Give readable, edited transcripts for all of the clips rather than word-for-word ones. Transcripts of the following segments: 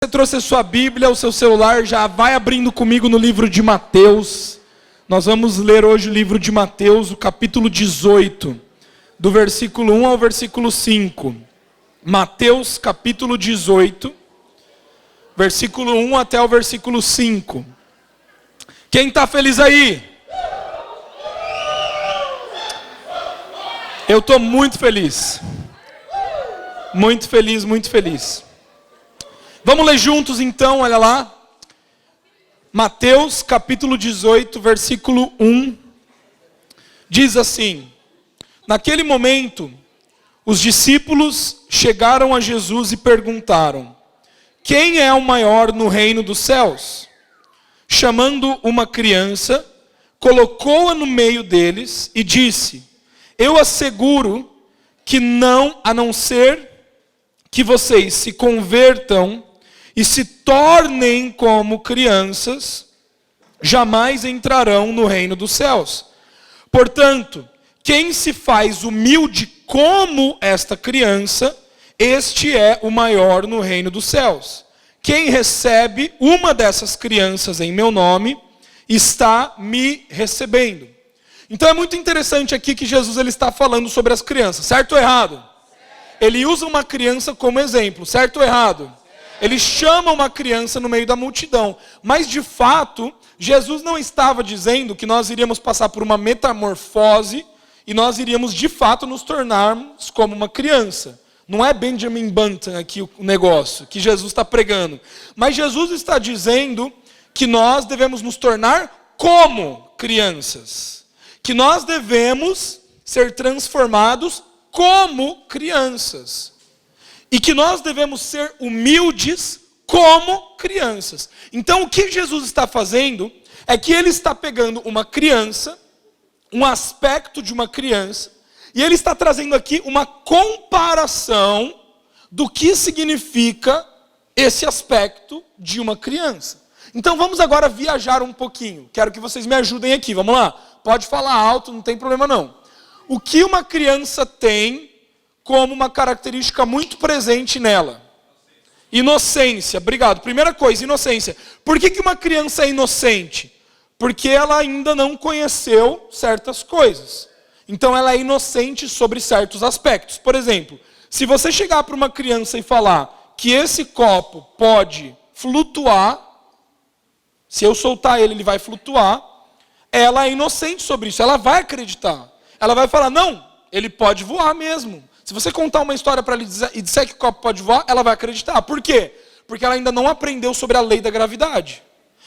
Você trouxe a sua Bíblia, o seu celular, já vai abrindo comigo no livro de Mateus. Nós vamos ler hoje o livro de Mateus, o capítulo 18, do versículo 1 ao versículo 5. Mateus, capítulo 18, versículo 1 até o versículo 5. Quem está feliz aí? Eu estou muito feliz. Muito feliz, muito feliz. Vamos ler juntos então, olha lá. Mateus capítulo 18, versículo 1. Diz assim: Naquele momento, os discípulos chegaram a Jesus e perguntaram: Quem é o maior no reino dos céus? Chamando uma criança, colocou-a no meio deles e disse: Eu asseguro que a não ser que vocês se convertam e se tornem como crianças, jamais entrarão no reino dos céus. Portanto, quem se faz humilde como esta criança, este é o maior no reino dos céus. Quem recebe uma dessas crianças em meu nome, está me recebendo. Então é muito interessante aqui que Jesus ele está falando sobre as crianças, certo ou errado? Ele usa uma criança como exemplo, certo ou errado? Ele chama uma criança no meio da multidão. Mas, de fato, Jesus não estava dizendo que nós iríamos passar por uma metamorfose e nós iríamos, de fato, nos tornarmos como uma criança. Não é Benjamin Button aqui o negócio que Jesus está pregando. Mas Jesus está dizendo que nós devemos nos tornar como crianças. Que nós devemos ser transformados como crianças. E que nós devemos ser humildes como crianças. Então o que Jesus está fazendo é que ele está pegando uma criança, um aspecto de uma criança, e ele está trazendo aqui uma comparação do que significa esse aspecto de uma criança. Então vamos agora viajar um pouquinho. Quero que vocês me ajudem aqui, vamos lá. Pode falar alto, não tem problema não. O que uma criança tem como uma característica muito presente nela? Inocência. Obrigado. Primeira coisa, inocência. Por que uma criança é inocente? Porque ela ainda não conheceu certas coisas. Então ela é inocente sobre certos aspectos. Por exemplo, se você chegar para uma criança e falar que esse copo pode flutuar, se eu soltar ele, ele vai flutuar, ela é inocente sobre isso, ela vai acreditar. Ela vai falar, não, ele pode voar mesmo. Se você contar uma história para ela e disser que o copo pode voar, ela vai acreditar. Por quê? Porque ela ainda não aprendeu sobre a lei da gravidade.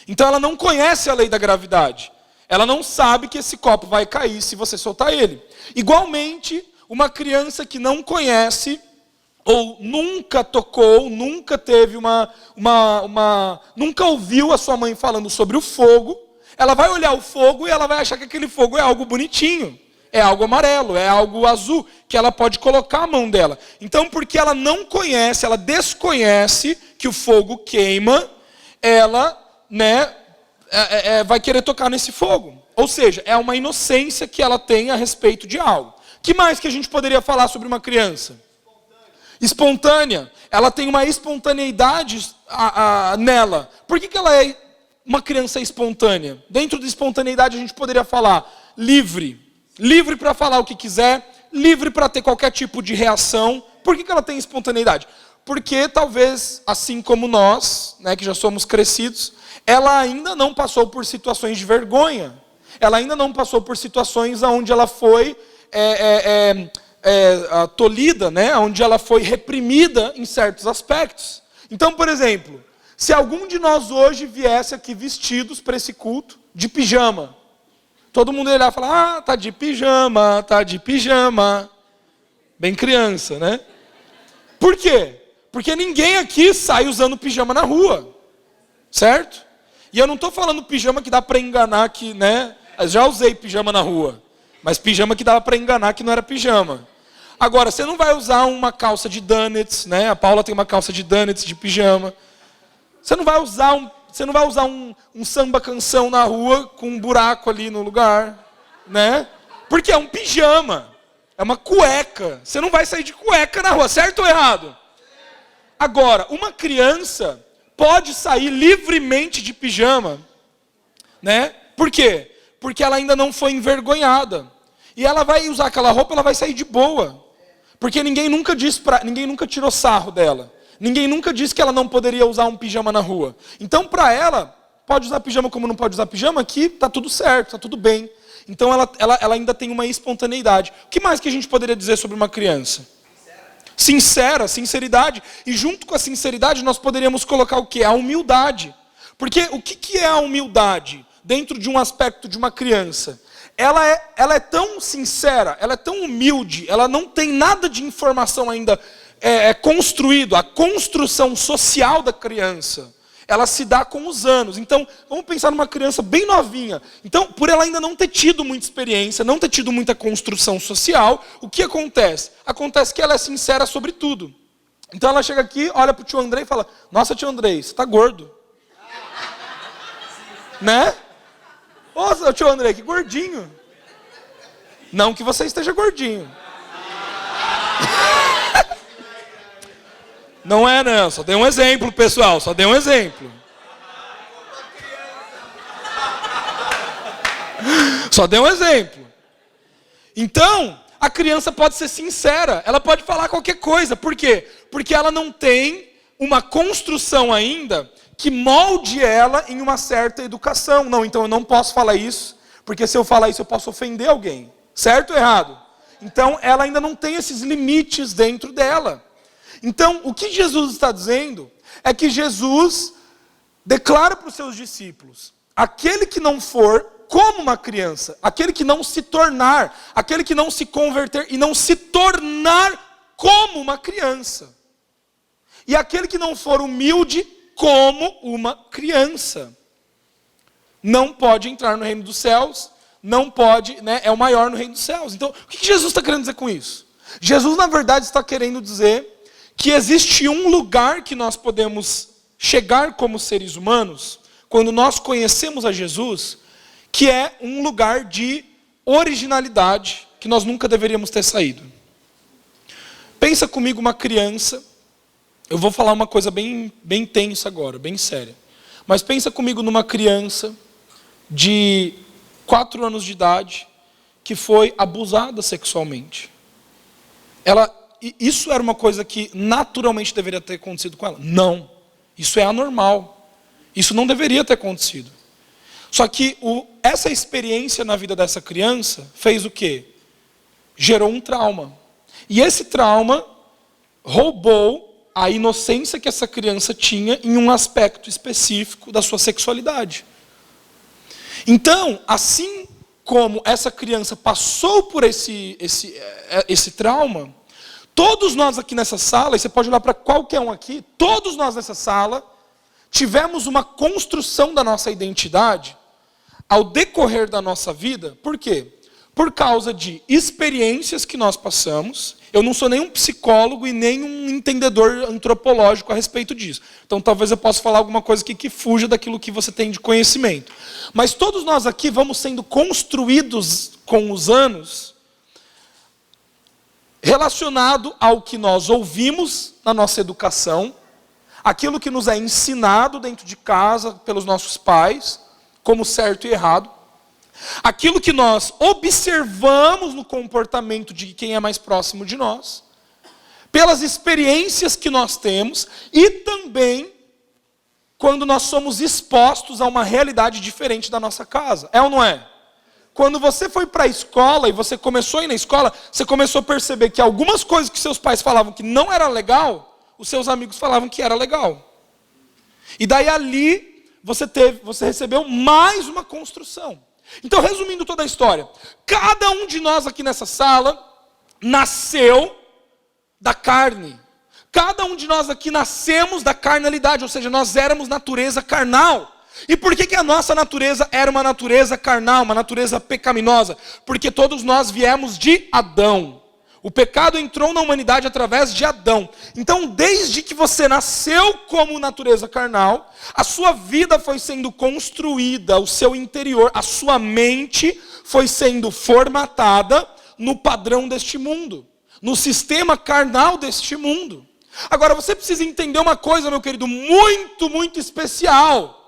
Então ela não conhece a lei da gravidade. Ela não sabe que esse copo vai cair se você soltar ele. Igualmente, uma criança que não conhece, ou nunca tocou, nunca teve nunca ouviu a sua mãe falando sobre o fogo, ela vai olhar o fogo e ela vai achar que aquele fogo é algo bonitinho. É algo amarelo, é algo azul, que ela pode colocar a mão dela. Então, porque ela não conhece, ela desconhece que o fogo queima, ela vai querer tocar nesse fogo. Ou seja, é uma inocência que ela tem a respeito de algo. Que mais que a gente poderia falar sobre uma criança? Espontânea. Ela tem uma espontaneidade nela. Por que ela é uma criança espontânea? Dentro da espontaneidade a gente poderia falar livre. Livre para falar o que quiser, livre para ter qualquer tipo de reação. Por que ela tem espontaneidade? Porque talvez, assim como nós, que já somos crescidos, ela ainda não passou por situações de vergonha. Ela ainda não passou por situações onde ela foi tolhida, onde ela foi reprimida em certos aspectos. Então, por exemplo, se algum de nós hoje viesse aqui vestidos para esse culto de pijama, todo mundo ia olhar e falar, tá de pijama, tá de pijama. Bem criança, né? Por quê? Porque ninguém aqui sai usando pijama na rua. Certo? E eu não estou falando pijama que dá para enganar que, Eu já usei pijama na rua. Mas pijama que dava para enganar que não era pijama. Agora, você não vai usar uma calça de donuts, A Paula tem uma calça de donuts de pijama. Você não vai usar um samba canção na rua com um buraco ali no lugar, Porque é um pijama, é uma cueca. Você não vai sair de cueca na rua, certo ou errado? Agora, uma criança pode sair livremente de pijama, né? Por quê? Porque ela ainda não foi envergonhada. E ela vai usar aquela roupa, ela vai sair de boa. Porque ninguém nunca tirou sarro dela. Ninguém nunca disse que ela não poderia usar um pijama na rua. Então, para ela, pode usar pijama como não pode usar pijama, aqui tá tudo certo, tá tudo bem. Então, ela ainda tem uma espontaneidade. O que mais que a gente poderia dizer sobre uma criança? Sinceridade. E junto com a sinceridade, nós poderíamos colocar o quê? A humildade. Porque o que é a humildade dentro de um aspecto de uma criança? Ela é tão sincera, ela é tão humilde, ela não tem nada de informação ainda construído. A construção social da criança, ela se dá com os anos. Então, vamos pensar numa criança bem novinha. Então, por ela ainda não ter tido muita experiência, não ter tido muita construção social, o que acontece? Acontece que ela é sincera sobre tudo. Então, ela chega aqui, olha para o tio André e fala: nossa, tio André, você está gordo. Né? Ô, tio André, que gordinho. Não que você esteja gordinho. Não é, não. Só dei um exemplo, pessoal. Só dei um exemplo. Só dei um exemplo. Então, a criança pode ser sincera. Ela pode falar qualquer coisa. Por quê? Porque ela não tem uma construção ainda que molde ela em uma certa educação. Não, então eu não posso falar isso, porque se eu falar isso eu posso ofender alguém. Certo ou errado? Então ela ainda não tem esses limites dentro dela. Então o que Jesus está dizendo é que Jesus declara para os seus discípulos: aquele que não for como uma criança, aquele que não se tornar, aquele que não se converter e não se tornar como uma criança, e aquele que não for humilde como uma criança, não pode entrar no reino dos céus, não pode, né, é o maior no reino dos céus. Então, o que Jesus está querendo dizer com isso? Jesus, na verdade, está querendo dizer que existe um lugar que nós podemos chegar como seres humanos, quando nós conhecemos a Jesus, que é um lugar de originalidade, que nós nunca deveríamos ter saído. Pensa comigo uma criança. Eu vou falar uma coisa bem tensa agora, bem séria. Mas pensa comigo numa criança de 4 anos de idade que foi abusada sexualmente. Isso era uma coisa que naturalmente deveria ter acontecido com ela? Não. Isso é anormal. Isso não deveria ter acontecido. Só que essa experiência na vida dessa criança fez o quê? Gerou um trauma. E esse trauma roubou a inocência que essa criança tinha em um aspecto específico da sua sexualidade. Então, assim como essa criança passou por esse trauma, todos nós aqui nessa sala, e você pode olhar para qualquer um aqui, todos nós nessa sala, tivemos uma construção da nossa identidade ao decorrer da nossa vida. Por quê? Por causa de experiências que nós passamos. Eu não sou nenhum psicólogo e nem um entendedor antropológico a respeito disso. Então talvez eu possa falar alguma coisa aqui que fuja daquilo que você tem de conhecimento. Mas todos nós aqui vamos sendo construídos com os anos, relacionado ao que nós ouvimos na nossa educação, aquilo que nos é ensinado dentro de casa pelos nossos pais, como certo e errado, aquilo que nós observamos no comportamento de quem é mais próximo de nós, pelas experiências que nós temos e também quando nós somos expostos a uma realidade diferente da nossa casa. É ou não é? Quando você foi para a escola e você começou a ir na escola, você começou a perceber que algumas coisas que seus pais falavam que não era legal, os seus amigos falavam que era legal. E daí ali você recebeu mais uma construção. Então, resumindo toda a história, cada um de nós aqui nessa sala nasceu da carne. Cada um de nós aqui nascemos da carnalidade, ou seja, nós éramos natureza carnal. E por que a nossa natureza era uma natureza carnal, uma natureza pecaminosa? Porque todos nós viemos de Adão. O pecado entrou na humanidade através de Adão. Então, desde que você nasceu como natureza carnal, a sua vida foi sendo construída, o seu interior, a sua mente foi sendo formatada no padrão deste mundo, no sistema carnal deste mundo. Agora você precisa entender uma coisa, meu querido, muito, muito especial.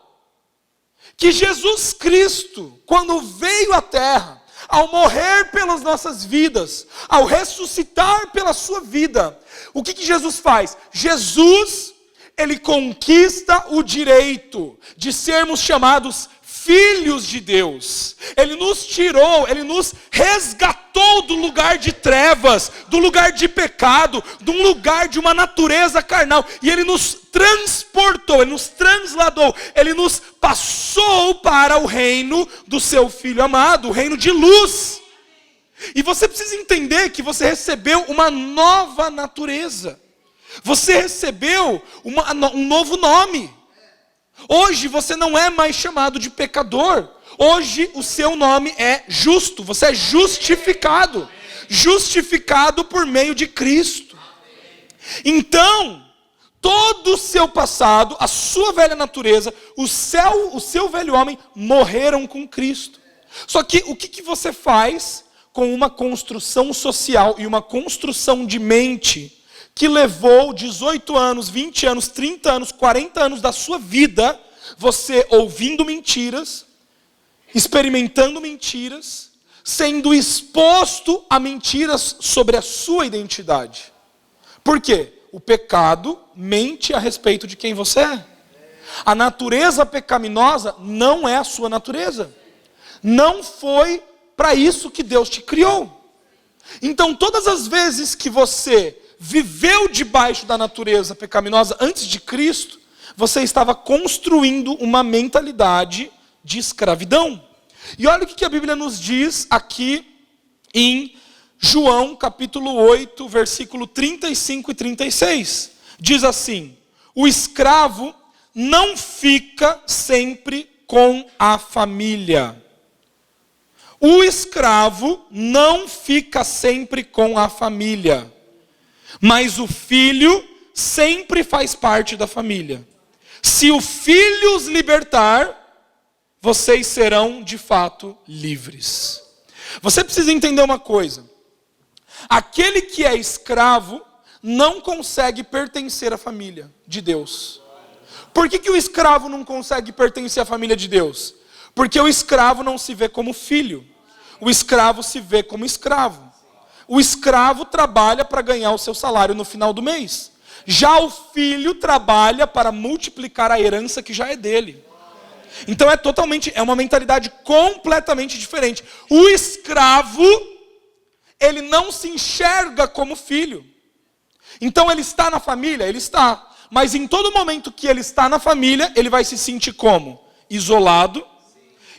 Que Jesus Cristo, quando veio à terra, ao morrer pelas nossas vidas, ao ressuscitar pela sua vida, o que Jesus faz? Jesus, ele conquista o direito de sermos chamados filhos de Deus. Ele nos tirou, ele nos resgatou do lugar de trevas, do lugar de pecado, de um lugar de uma natureza carnal. E ele nos transportou, ele nos transladou, ele nos passou para o reino do seu Filho amado, o reino de luz. E você precisa entender que você recebeu uma nova natureza. Você recebeu um novo nome. Hoje você não é mais chamado de pecador. Hoje o seu nome é justo. Você é justificado. Justificado por meio de Cristo. Então, todo o seu passado, a sua velha natureza, o seu velho homem morreram com Cristo. Só que o que você faz com uma construção social e uma construção de mente que levou 18 anos, 20 anos, 30 anos, 40 anos da sua vida, você ouvindo mentiras, experimentando mentiras, sendo exposto a mentiras sobre a sua identidade. Por quê? O pecado mente a respeito de quem você é. A natureza pecaminosa não é a sua natureza. Não foi para isso que Deus te criou. Então, todas as vezes que você viveu debaixo da natureza pecaminosa antes de Cristo, você estava construindo uma mentalidade de escravidão. E olha o que a Bíblia nos diz aqui em João capítulo 8, versículo 35 e 36. Diz assim: o escravo não fica sempre com a família. O escravo não fica sempre com a família. Mas o filho sempre faz parte da família. Se o filho os libertar, vocês serão de fato livres. Você precisa entender uma coisa. Aquele que é escravo não consegue pertencer à família de Deus. Por que o escravo não consegue pertencer à família de Deus? Porque o escravo não se vê como filho. O escravo se vê como escravo. O escravo trabalha para ganhar o seu salário no final do mês. Já o filho trabalha para multiplicar a herança que já é dele. Então é uma mentalidade completamente diferente. O escravo, ele não se enxerga como filho. Então ele está na família, ele está. Mas em todo momento que ele está na família, ele vai se sentir como? Isolado.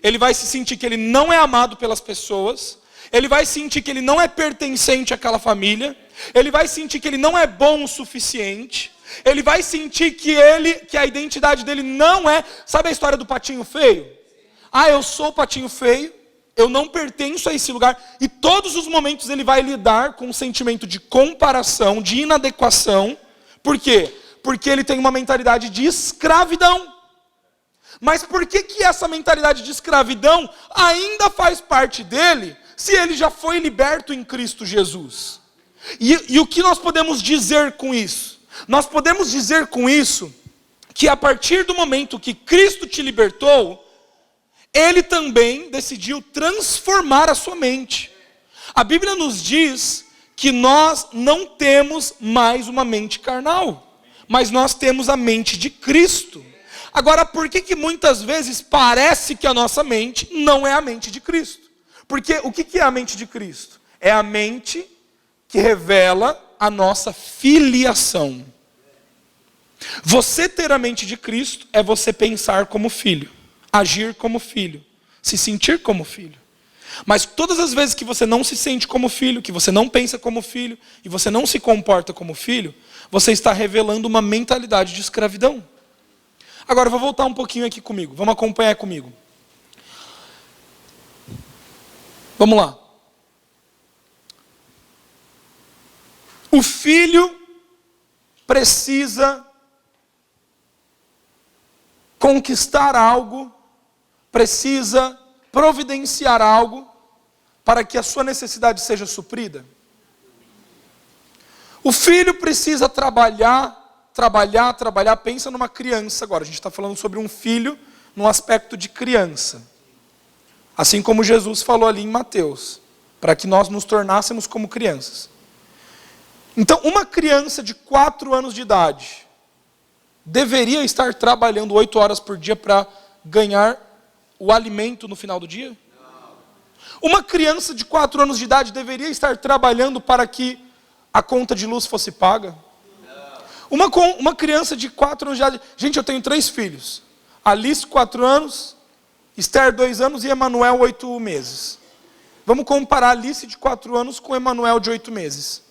Ele vai se sentir que ele não é amado pelas pessoas. Ele vai sentir que ele não é pertencente àquela família. Ele vai sentir que ele não é bom o suficiente. Ele vai sentir que a identidade dele não é... Sabe a história do patinho feio? Ah, eu sou o patinho feio. Eu não pertenço a esse lugar. E todos os momentos ele vai lidar com um sentimento de comparação, de inadequação. Por quê? Porque ele tem uma mentalidade de escravidão. Mas por que essa mentalidade de escravidão ainda faz parte dele, se ele já foi liberto em Cristo Jesus? E o que nós podemos dizer com isso? Nós podemos dizer com isso que a partir do momento que Cristo te libertou, Ele também decidiu transformar a sua mente. A Bíblia nos diz que nós não temos mais uma mente carnal, mas nós temos a mente de Cristo. Agora, por que muitas vezes parece que a nossa mente não é a mente de Cristo? Porque o que é a mente de Cristo? É a mente que revela a nossa filiação. Você ter a mente de Cristo é você pensar como filho, agir como filho, se sentir como filho. Mas todas as vezes que você não se sente como filho, que você não pensa como filho, e você não se comporta como filho, você está revelando uma mentalidade de escravidão. Agora, eu vou voltar um pouquinho aqui comigo. Vamos acompanhar comigo. Vamos lá. O filho precisa conquistar algo, precisa providenciar algo para que a sua necessidade seja suprida. O filho precisa trabalhar. Pensa numa criança agora. A gente está falando sobre um filho num aspecto de criança. Assim como Jesus falou ali em Mateus, para que nós nos tornássemos como crianças. Então, uma criança de 4 anos de idade deveria estar trabalhando 8 horas por dia para ganhar o alimento no final do dia? Uma criança de 4 anos de idade deveria estar trabalhando para que a conta de luz fosse paga? Uma criança de 4 anos de idade... Gente, eu tenho 3 filhos. Alice, 4 anos, Esther, 2 anos e Emanuel, 8 meses. Vamos comparar Alice de 4 anos com Emanuel de 8 meses.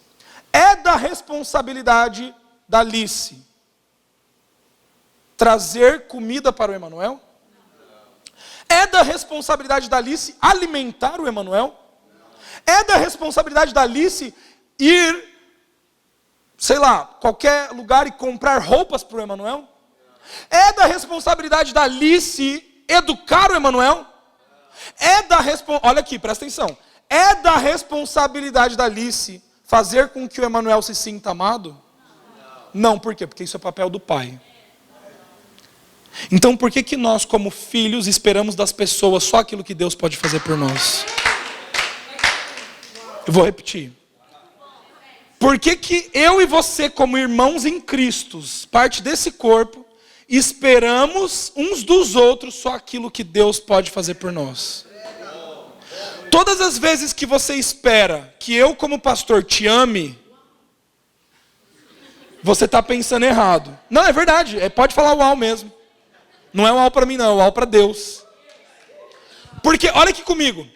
É da responsabilidade da Alice trazer comida para o Emanuel? É da responsabilidade da Alice alimentar o Emanuel? É da responsabilidade da Alice ir, sei lá, qualquer lugar e comprar roupas para o Emanuel? É da responsabilidade da Alice educar o Emanuel? Olha aqui, presta atenção. É da responsabilidade da Alice fazer com que o Emanuel se sinta amado? Não, por quê? Porque isso é papel do pai. Então por que nós, como filhos, esperamos das pessoas só aquilo que Deus pode fazer por nós? Eu vou repetir. Por que eu e você, como irmãos em Cristo, parte desse corpo, esperamos uns dos outros só aquilo que Deus pode fazer por nós? Todas as vezes que você espera que eu, como pastor, te ame, você está pensando errado. Não, é verdade, pode falar uau mesmo. Não é uau para mim não, é uau para Deus. Porque, olha aqui comigo,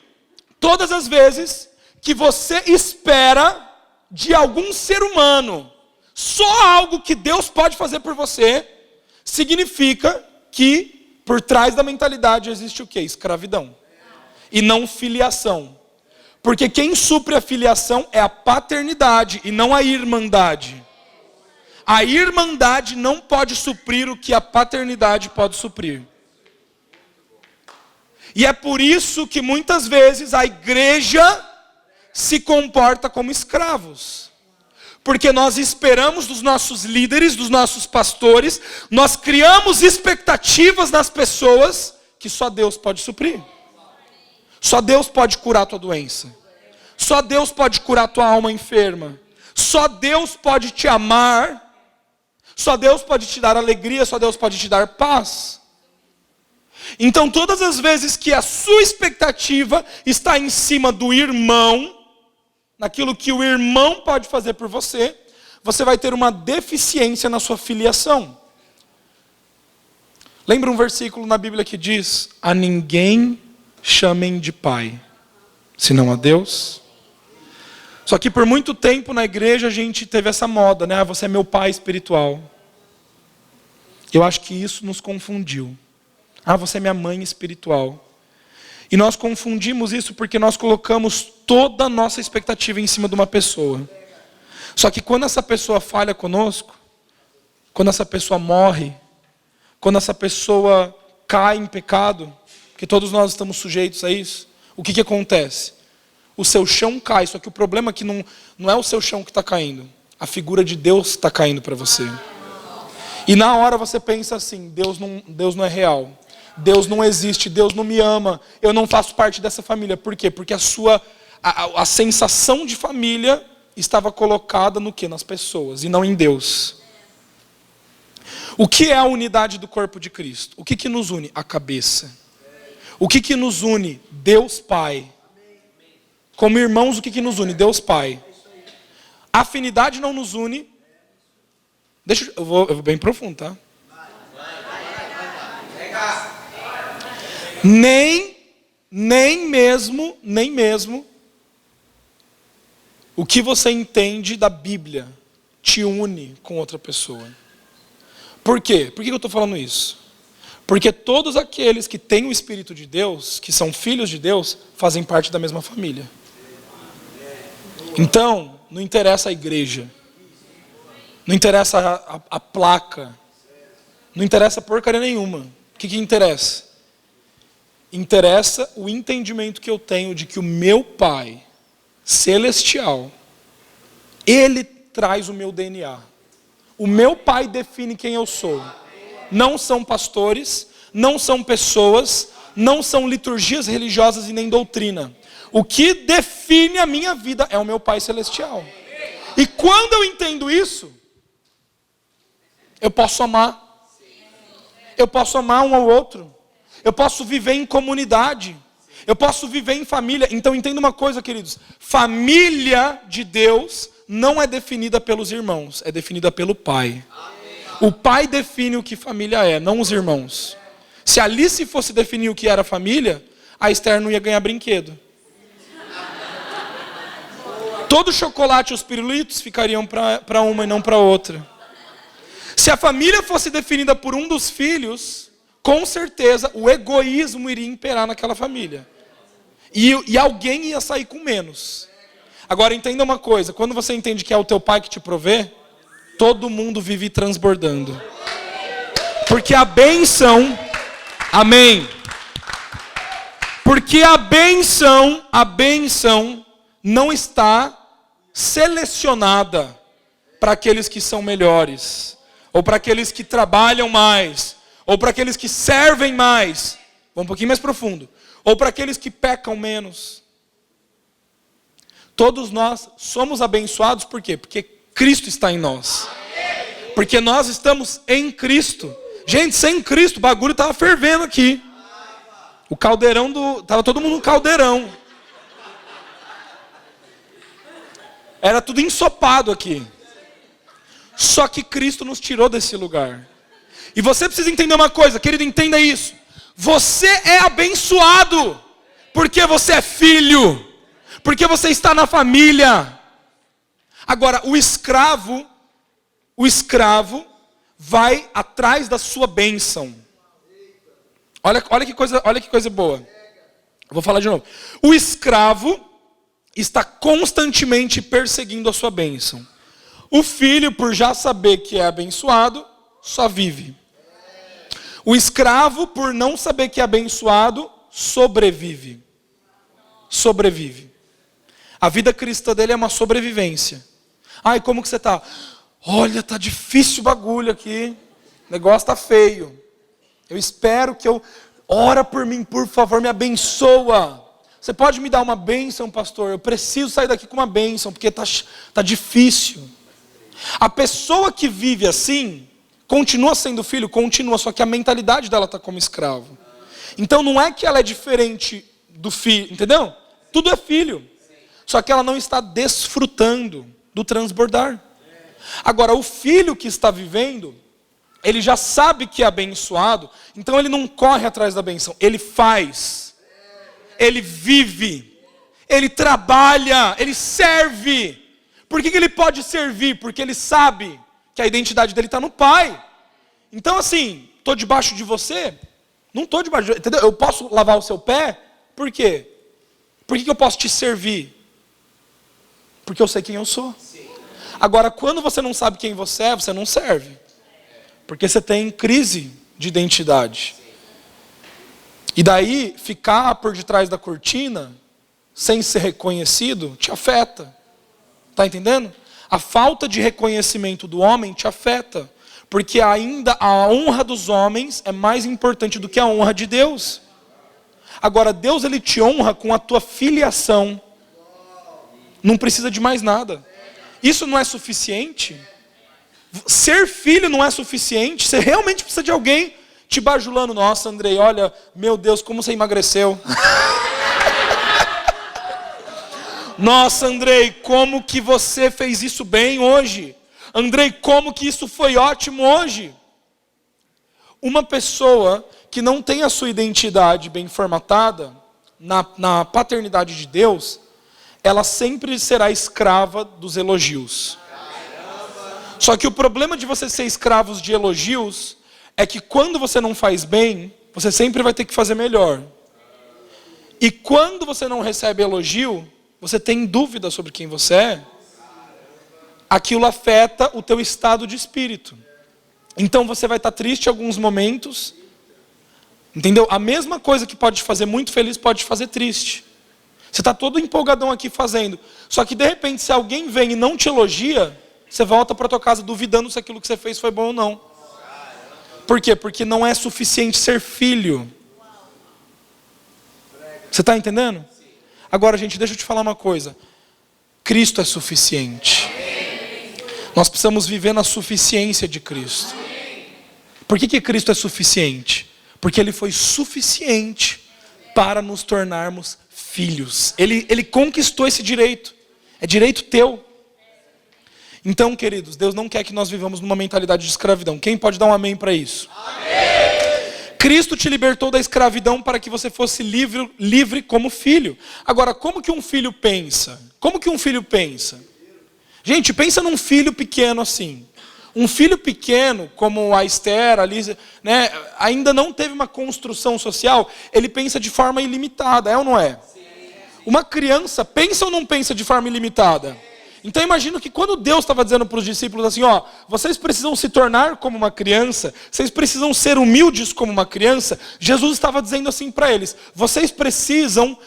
todas as vezes que você espera de algum ser humano só algo que Deus pode fazer por você, significa que por trás da mentalidade existe o quê? Escravidão. E não filiação. Porque quem supre a filiação é a paternidade e não a irmandade. A irmandade não pode suprir o que a paternidade pode suprir. E é por isso que muitas vezes a igreja se comporta como escravos. Porque nós esperamos dos nossos líderes, dos nossos pastores, nós criamos expectativas nas pessoas que só Deus pode suprir. Só Deus pode curar a tua doença. Só Deus pode curar a tua alma enferma. Só Deus pode te amar. Só Deus pode te dar alegria, só Deus pode te dar paz. Então todas as vezes que a sua expectativa está em cima do irmão, naquilo que o irmão pode fazer por você, você vai ter uma deficiência na sua filiação. Lembra um versículo na Bíblia que diz: a ninguém chamem de pai, senão a Deus? Só que por muito tempo na igreja a gente teve essa moda, né? Você é meu pai espiritual. Eu acho que isso nos confundiu. Você é minha mãe espiritual. E nós confundimos isso porque nós colocamos toda a nossa expectativa em cima de uma pessoa. Só que quando essa pessoa falha conosco, quando essa pessoa morre, quando essa pessoa cai em pecado, que todos nós estamos sujeitos a isso, o que acontece? O seu chão cai, só que o problema é que não é o seu chão que está caindo. A figura de Deus está caindo para você. E na hora você pensa assim: Deus não é real. Deus não existe, Deus não me ama, eu não faço parte dessa família. Por quê? Porque a sensação de família estava colocada no quê? Nas pessoas e não em Deus. O que é a unidade do corpo de Cristo? O que nos une? A cabeça. O que nos une? Deus Pai. Como irmãos, o que nos une? Deus Pai. A afinidade não nos une. Eu vou bem profundo, tá? Nem mesmo o que você entende da Bíblia te une com outra pessoa. Por quê? Por que eu estou falando isso? Porque todos aqueles que têm o Espírito de Deus, que são filhos de Deus, fazem parte da mesma família. Então, não interessa a igreja, não interessa a placa, não interessa porcaria nenhuma. O que interessa? Interessa o entendimento que eu tenho de que o meu Pai celestial, Ele traz o meu DNA. O meu pai define quem eu sou. Não são pastores, não são pessoas, não são liturgias religiosas e nem doutrina. O que define a minha vida é o meu Pai Celestial. E quando eu entendo isso, eu posso amar. Eu posso amar um ao outro. Eu posso viver em comunidade. Eu posso viver em família. Então entenda uma coisa, queridos. Família de Deus não é definida pelos irmãos, é definida pelo Pai. O Pai define o que família é, não os irmãos. Se a Alice fosse definir o que era família, a Esther não ia ganhar brinquedo. Todo chocolate e os pirulitos ficariam para uma e não para outra. Se a família fosse definida por um dos filhos, com certeza o egoísmo iria imperar naquela família. E alguém ia sair com menos. Agora entenda uma coisa, quando você entende que é o teu pai que te provê, todo mundo vive transbordando. Porque a bênção, amém. Porque a bênção não está selecionada para aqueles que são melhores, ou para aqueles que trabalham mais, ou para aqueles que servem mais. Vamos um pouquinho mais profundo. Ou para aqueles que pecam menos. Todos nós somos abençoados por quê? Porque Cristo está em nós. Porque nós estamos em Cristo. Gente, sem Cristo o bagulho estava fervendo aqui. O caldeirão estava todo mundo no caldeirão. Era tudo ensopado aqui. Só que Cristo nos tirou desse lugar. E você precisa entender uma coisa, querido, entenda isso. Você é abençoado. Porque você é filho. Porque você está na família. Agora, o escravo vai atrás da sua bênção. Olha que coisa boa. Eu vou falar de novo. O escravo está constantemente perseguindo a sua bênção. O filho, por já saber que é abençoado, só vive. O escravo, por não saber que é abençoado, sobrevive. A vida cristã dele é uma sobrevivência. Ai, como que você está? Olha, tá difícil o bagulho aqui. O negócio tá feio. Eu espero que ora por mim, por favor, me abençoa. Você pode me dar uma bênção, pastor? Eu preciso sair daqui com uma bênção, porque tá difícil. A pessoa que vive assim, continua sendo filho, continua, só que a mentalidade dela está como escravo. Então não é que ela é diferente do filho, entendeu? Tudo é filho. Só que ela não está desfrutando do transbordar. Agora, o filho que está vivendo, ele já sabe que é abençoado, então ele não corre atrás da benção, ele faz, ele vive, ele trabalha, ele serve. Por que ele pode servir? Porque ele sabe que a identidade dele está no Pai. Então assim, estou debaixo de você? Não estou debaixo, entendeu? Eu posso lavar o seu pé? Por quê? Por que eu posso te servir? Porque eu sei quem eu sou. Agora, quando você não sabe quem você é, você não serve. Porque você tem crise de identidade. E daí, ficar por detrás da cortina, sem ser reconhecido, te afeta. Está entendendo? A falta de reconhecimento do homem te afeta. Porque ainda a honra dos homens é mais importante do que a honra de Deus. Agora, Deus ele te honra com a tua filiação. Não precisa de mais nada. Isso não é suficiente? Ser filho não é suficiente? Você realmente precisa de alguém te bajulando. Nossa, Andrei, olha, meu Deus, como você emagreceu. Nossa, Andrei, como que você fez isso bem hoje? Andrei, como que isso foi ótimo hoje? Uma pessoa que não tem a sua identidade bem formatada, na paternidade de Deus, ela sempre será escrava dos elogios. Só que o problema de você ser escravo de elogios é que quando você não faz bem, você sempre vai ter que fazer melhor. E quando você não recebe elogio, você tem dúvida sobre quem você é, aquilo afeta o teu estado de espírito. Então você vai estar triste em alguns momentos, entendeu? A mesma coisa que pode te fazer muito feliz pode te fazer triste. Você está todo empolgadão aqui fazendo. Só que de repente se alguém vem e não te elogia, Você volta para tua casa duvidando se aquilo que você fez foi bom ou não. Por quê? Porque não é suficiente ser filho. Você está entendendo? Agora, gente, deixa eu te falar uma coisa. Cristo é suficiente. Nós precisamos viver na suficiência de Cristo. Por que Cristo é suficiente? Porque Ele foi suficiente para nos tornarmos filhos. Ele conquistou esse direito. É direito teu. Então, queridos, Deus não quer que nós vivamos numa mentalidade de escravidão. Quem pode dar um amém para isso? Amém. Cristo te libertou da escravidão para que você fosse livre como filho. Agora, como que um filho pensa? Como que um filho pensa? Gente, pensa num filho pequeno assim. Um filho pequeno, como a Esther, ali, né, ainda não teve uma construção social, ele pensa de forma ilimitada, é ou não é? Uma criança pensa ou não pensa de forma ilimitada? Então imagino que quando Deus estava dizendo para os discípulos assim, ó, vocês precisam se tornar como uma criança, vocês precisam ser humildes como uma criança, Jesus estava dizendo assim para eles, vocês precisam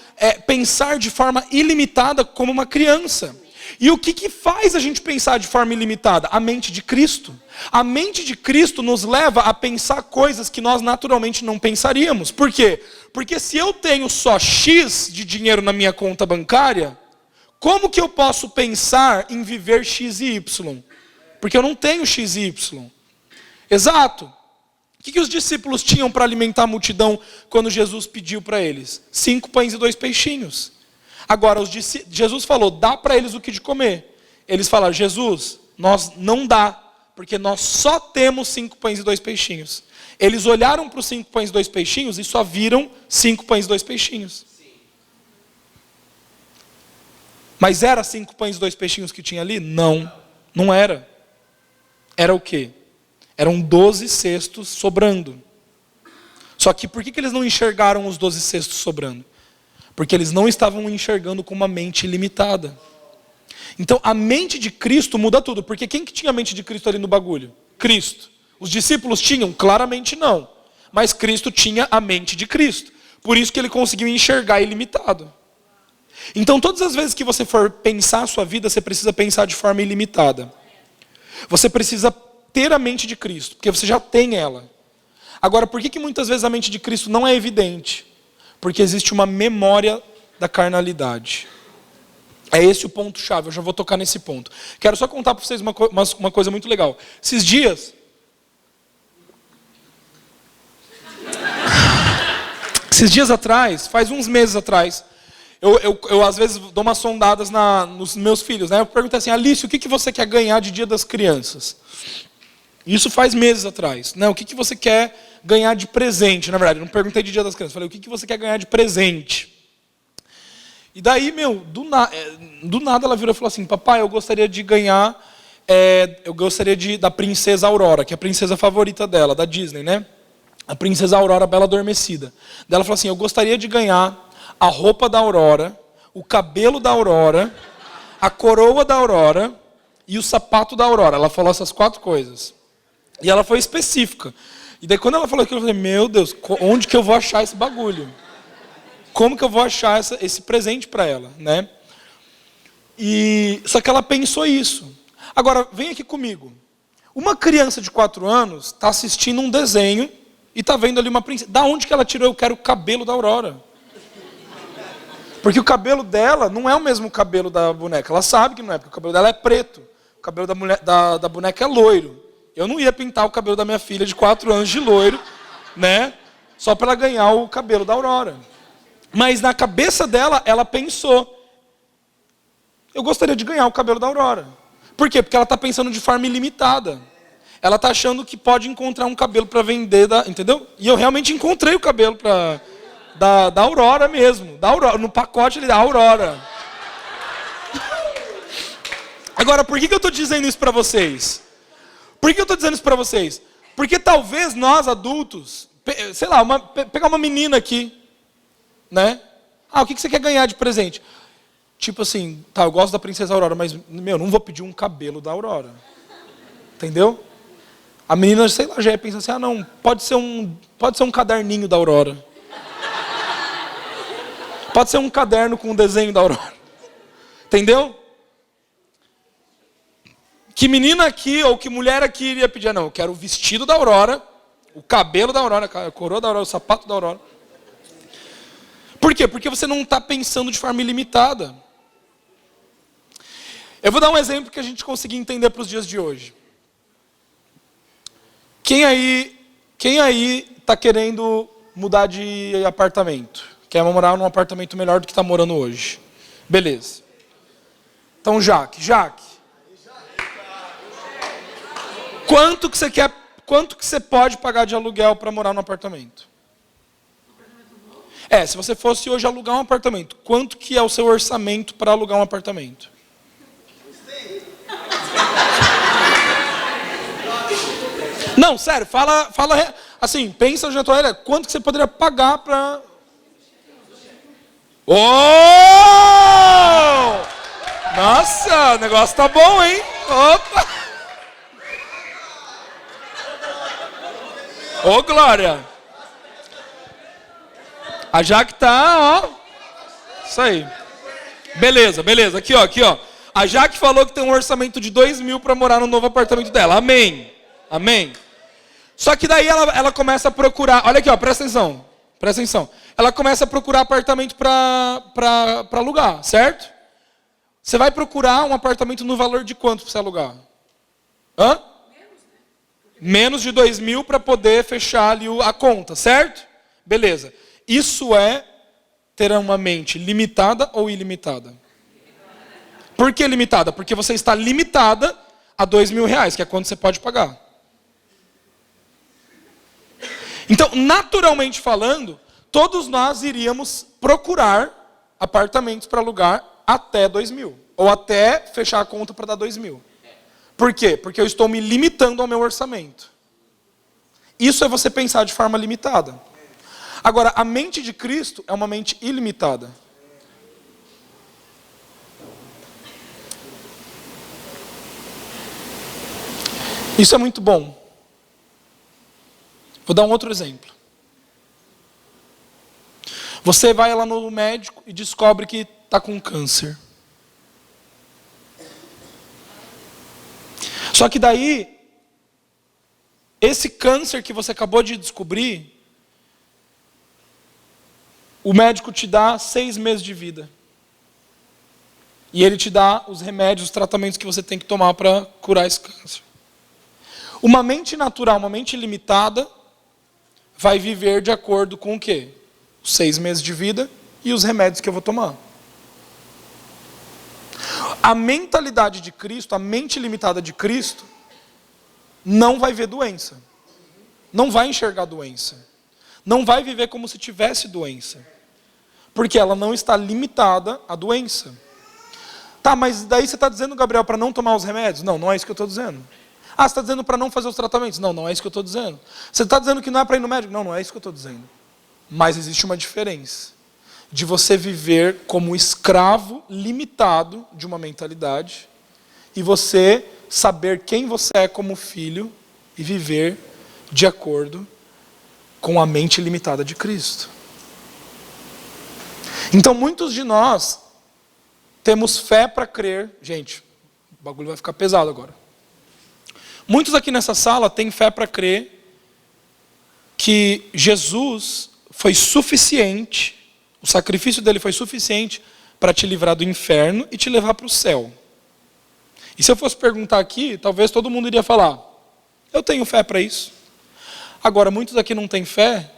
pensar de forma ilimitada como uma criança. E o que faz a gente pensar de forma ilimitada? A mente de Cristo. A mente de Cristo nos leva a pensar coisas que nós naturalmente não pensaríamos. Por quê? Porque se eu tenho só X de dinheiro na minha conta bancária, como que eu posso pensar em viver X e Y? Porque eu não tenho X e Y. Exato. O que os discípulos tinham para alimentar a multidão quando Jesus pediu para eles? 5 pães e 2 peixinhos. Agora, Jesus falou, dá para eles o que de comer. Eles falaram, Jesus, nós não dá, porque nós só temos 5 pães e 2 peixinhos. Eles olharam para os 5 pães e 2 peixinhos e só viram 5 pães e 2 peixinhos. Mas era 5 pães e 2 peixinhos que tinha ali? Não, não era. Era o quê? Eram 12 cestos sobrando. Só que por que eles não enxergaram os 12 cestos sobrando? Porque eles não estavam enxergando com uma mente limitada. Então a mente de Cristo muda tudo. Porque quem que tinha a mente de Cristo ali no bagulho? Cristo. Os discípulos tinham? Claramente não. Mas Cristo tinha a mente de Cristo. Por isso que ele conseguiu enxergar ilimitado. Então todas as vezes que você for pensar a sua vida, você precisa pensar de forma ilimitada. Você precisa ter a mente de Cristo, porque você já tem ela. Agora, por que muitas vezes a mente de Cristo não é evidente? Porque existe uma memória da carnalidade. É esse o ponto-chave, eu já vou tocar nesse ponto. Quero só contar para vocês uma coisa muito legal. Esses dias atrás, faz uns meses atrás, eu às vezes dou umas sondadas nos meus filhos, né? Eu pergunto assim, Alice, o que você quer ganhar de Dia das Crianças? Isso faz meses atrás. Né? O que você quer ganhar de presente? Na verdade, eu não perguntei de Dia das Crianças. Falei, o que você quer ganhar de presente? E daí, do nada ela virou e falou assim, papai, eu gostaria de ganhar, da Princesa Aurora, que é a princesa favorita dela, da Disney, né? A Princesa Aurora Bela Adormecida. Daí ela falou assim, eu gostaria de ganhar a roupa da Aurora, o cabelo da Aurora, a coroa da Aurora e o sapato da Aurora. Ela falou essas 4 coisas. E ela foi específica. E daí quando ela falou aquilo, eu falei, meu Deus, onde que eu vou achar esse bagulho? Como que eu vou achar esse presente para ela, né? Só que ela pensou isso. Agora, vem aqui comigo. Uma criança de 4 anos está assistindo um desenho e está vendo ali uma princesa. Da onde que ela tirou? Eu quero o cabelo da Aurora. Porque o cabelo dela não é o mesmo cabelo da boneca. Ela sabe que não é, porque o cabelo dela é preto. O cabelo da boneca é loiro. Eu não ia pintar o cabelo da minha filha de 4 anos de loiro, né? Só para ela ganhar o cabelo da Aurora. Mas na cabeça dela, ela pensou, eu gostaria de ganhar o cabelo da Aurora. Por quê? Porque ela está pensando de forma ilimitada. Ela está achando que pode encontrar um cabelo para vender, entendeu? E eu realmente encontrei o cabelo da Aurora mesmo. Da Aurora, no pacote ali da Aurora. Agora, por que eu estou dizendo isso para vocês? Por que eu estou dizendo isso para vocês? Porque talvez nós adultos, sei lá, pegar uma menina aqui, né? O que você quer ganhar de presente? Tipo assim, tá, eu gosto da Princesa Aurora, mas, não vou pedir um cabelo da Aurora. Entendeu? A menina, sei lá, já ia pensar assim, não, pode ser um caderninho da Aurora. Pode ser um caderno com um desenho da Aurora. Entendeu? Que menina aqui ou que mulher aqui iria pedir? Não, eu quero o vestido da Aurora, o cabelo da Aurora, a coroa da Aurora, o sapato da Aurora. Por quê? Porque você não está pensando de forma ilimitada. Eu vou dar um exemplo que a gente conseguir entender para os dias de hoje. Quem aí está querendo mudar de apartamento? Quer morar num apartamento melhor do que está morando hoje? Beleza. Então, Jaque. Quanto que você pode pagar de aluguel para morar num apartamento? Se você fosse hoje alugar um apartamento, quanto que é o seu orçamento para alugar um apartamento? Não, sério, fala assim, pensa na tua área, quanto que você poderia pagar para... Oh! Nossa, o negócio tá bom, hein? Opa! Ô, Glória! A Jaque tá, ó. Isso aí. Beleza. Aqui, ó. A Jaque falou que tem um orçamento de 2.000 para morar no novo apartamento dela. Amém. Só que daí ela começa a procurar. Olha aqui, ó, presta atenção. Ela começa a procurar apartamento para alugar, certo? Você vai procurar um apartamento no valor de quanto para você alugar? Menos de 2.000 para poder fechar ali a conta, certo? Beleza. Isso é ter uma mente limitada ou ilimitada? Por que limitada? Porque você está limitada a R$2.000, que é quanto você pode pagar. Então, naturalmente falando, todos nós iríamos procurar apartamentos para alugar até 2.000. Ou até fechar a conta para dar 2.000. Por quê? Porque eu estou me limitando ao meu orçamento. Isso é você pensar de forma limitada. Agora, a mente de Cristo é uma mente ilimitada. Isso é muito bom. Vou dar um outro exemplo. Você vai lá no médico e descobre que está com câncer. Só que daí, esse câncer que você acabou de descobrir, o médico te dá 6 meses de vida. E ele te dá os remédios, os tratamentos que você tem que tomar para curar esse câncer. Uma mente natural, uma mente limitada, vai viver de acordo com o quê? Os 6 meses de vida e os remédios que eu vou tomar. A mentalidade de Cristo, a mente limitada de Cristo, não vai ver doença. Não vai enxergar doença. Não vai viver como se tivesse doença. Porque ela não está limitada à doença. Tá, mas daí você está dizendo, Gabriel, para não tomar os remédios? Não, não é isso que eu estou dizendo. Ah, você está dizendo para não fazer os tratamentos? Não, não é isso que eu estou dizendo. Você está dizendo que não é para ir no médico? Não, não é isso que eu estou dizendo. Mas existe uma diferença de você viver como escravo limitado de uma mentalidade e você saber quem você é como filho e viver de acordo com a mente limitada de Cristo. Então, muitos de nós temos fé para crer. Gente, o bagulho vai ficar pesado agora. Muitos aqui nessa sala têm fé para crer que Jesus foi suficiente, o sacrifício dele foi suficiente para te livrar do inferno e te levar para o céu. E se eu fosse perguntar aqui, talvez todo mundo iria falar, eu tenho fé para isso. Agora, muitos aqui não têm fé